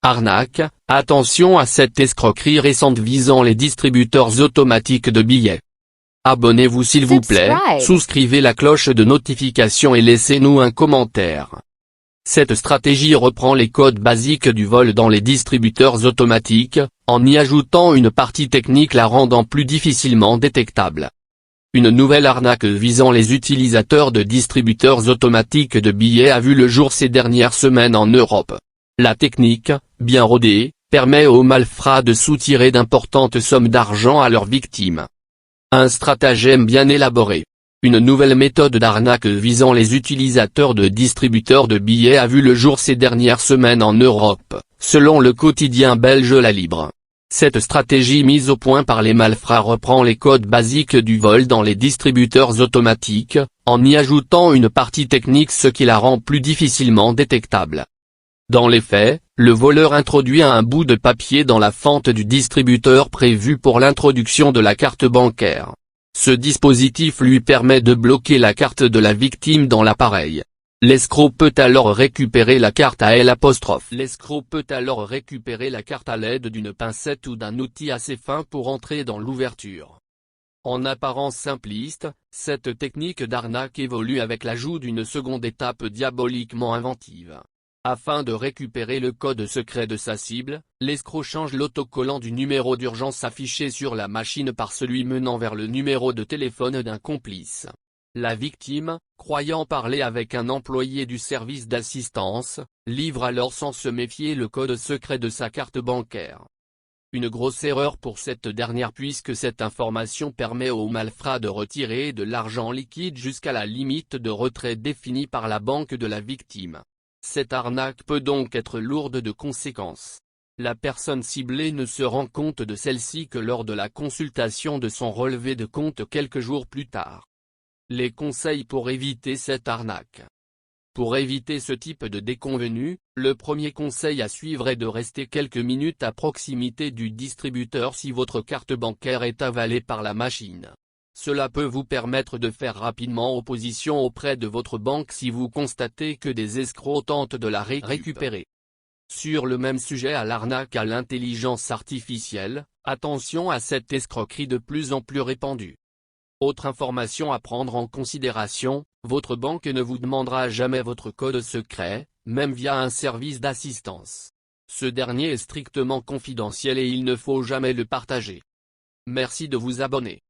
Arnaque, attention à cette escroquerie récente visant les distributeurs automatiques de billets. Abonnez-vous s'il vous plaît, souscrivez la cloche de notification et laissez-nous un commentaire. Cette stratégie reprend les codes basiques du vol dans les distributeurs automatiques, en y ajoutant une partie technique la rendant plus difficilement détectable. Une nouvelle arnaque visant les utilisateurs de distributeurs automatiques de billets a vu le jour ces dernières semaines en Europe. La technique, bien rodée, permet aux malfrats de soutirer d'importantes sommes d'argent à leurs victimes. Un stratagème bien élaboré. Une nouvelle méthode d'arnaque visant les utilisateurs de distributeurs de billets a vu le jour ces dernières semaines en Europe, selon le quotidien belge La Libre. Cette stratégie mise au point par les malfrats reprend les codes basiques du vol dans les distributeurs automatiques, en y ajoutant une partie technique ce qui la rend plus difficilement détectable. Dans les faits, le voleur introduit un bout de papier dans la fente du distributeur prévu pour l'introduction de la carte bancaire. Ce dispositif lui permet de bloquer la carte de la victime dans l'appareil. L'escroc peut alors récupérer la carte à L'escroc peut alors récupérer la carte à l'aide d'une pincette ou d'un outil assez fin pour entrer dans l'ouverture. En apparence simpliste, cette technique d'arnaque évolue avec l'ajout d'une seconde étape diaboliquement inventive. Afin de récupérer le code secret de sa cible, l'escroc change l'autocollant du numéro d'urgence affiché sur la machine par celui menant vers le numéro de téléphone d'un complice. La victime, croyant parler avec un employé du service d'assistance, livre alors sans se méfier le code secret de sa carte bancaire. Une grosse erreur pour cette dernière puisque cette information permet aux malfrats de retirer de l'argent liquide jusqu'à la limite de retrait définie par la banque de la victime. Cette arnaque peut donc être lourde de conséquences. La personne ciblée ne se rend compte de celle-ci que lors de la consultation de son relevé de compte quelques jours plus tard. Les conseils pour éviter cette arnaque. Pour éviter ce type de déconvenue, le premier conseil à suivre est de rester quelques minutes à proximité du distributeur si votre carte bancaire est avalée par la machine. Cela peut vous permettre de faire rapidement opposition auprès de votre banque si vous constatez que des escrocs tentent de la récupérer. Sur le même sujet à l'arnaque à l'intelligence artificielle, attention à cette escroquerie de plus en plus répandue. Autre information à prendre en considération, votre banque ne vous demandera jamais votre code secret, même via un service d'assistance. Ce dernier est strictement confidentiel et il ne faut jamais le partager. Merci de vous abonner.